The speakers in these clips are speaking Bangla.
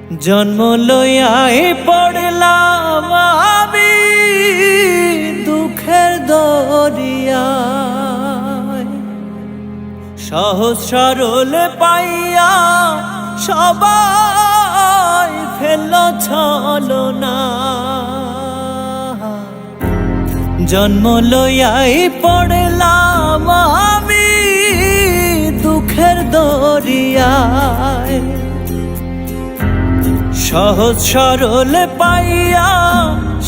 জন্ম লইয়াই পড়লাম আমি দুঃখের দরিয়ায়, সহজ সরল পাইয়া সবাই ফেলল ছলনা। জন্ম লইয়াই পড়লাম আমি দুঃখের দরিয়ায়, সহজ সরল পাইয়া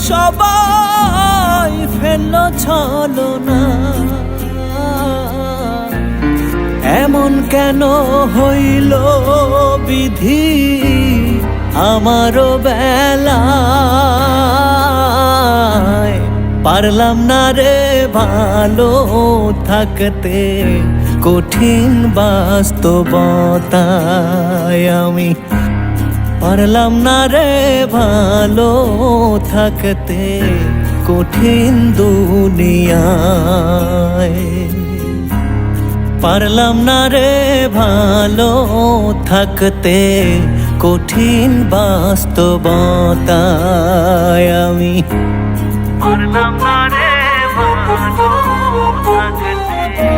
সবাই ফেলল ছলনা। এমন কেন হইল বিধি আমারও বেলায়, পারলাম না রে ভালো থাকতে কঠিন বাস্তবতায়। আমি পারলাম না রে ভালো থাকতে কঠিন দুনিয়ায়, পারলাম না রে ভালো থাকতে কঠিন বাস্তবতায়। আমি পারলাম না রে ভালো থাকতে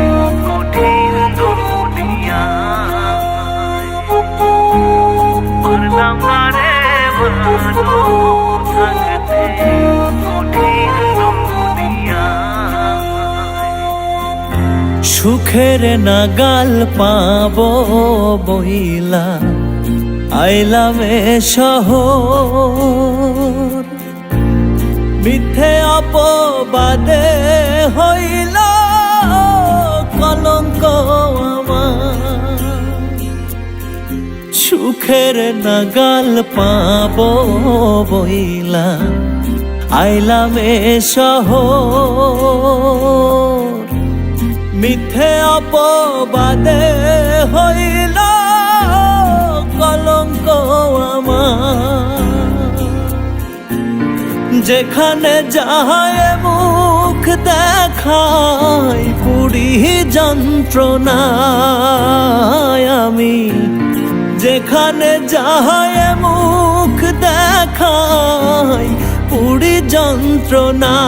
কঠিন দুনিয়ায়, পারলাম না রে ভালো থাকতে কঠিন দুনিয়ায়। সুখের নাগাল পাবো বইলা আইলাম এ শহর, মিথ্যে অপবাদে হইল কলঙ্ক আমার। সুখের নাগাল পাবো বইলা আইলাম এ শহর, মিথ্যে অপবাদে হইল কলঙ্ক আমার। যেখানে যাহায় মুখ দেখাই পুরি যন্ত্রণায়। আমি যেখানে যাহায় মুখ দেখাই পুরি যন্ত্রণায়,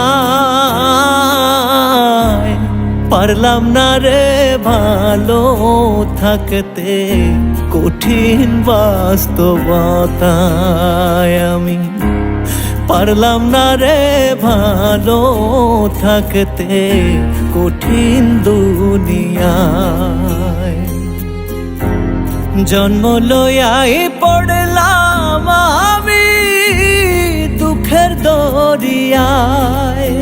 পারলাম না রে ভালো থাকতে কঠিন বাস্তবতায়। আমি পারলাম না রে ভালো থাকতে কঠিন দুনিয়ায়। জন্ম লইয়াই পড়লাম আমি দুঃখের দরিয়ায়,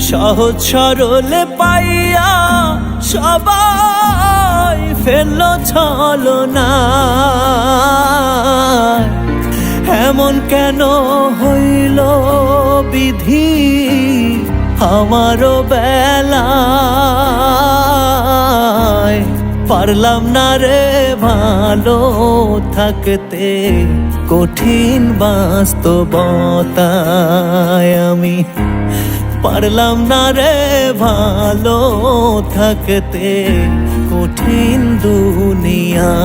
সহজ সরল পাইয়া সবাই ফেলল ছলনা। এমন কেন হইল বিধি আমারও বেলায়, পারলাম না রে ভালো থাকতে কঠিন বাস্তবতায়। আমি পারলাম না রে ভালো থাকতে কঠিন দুনিয়া।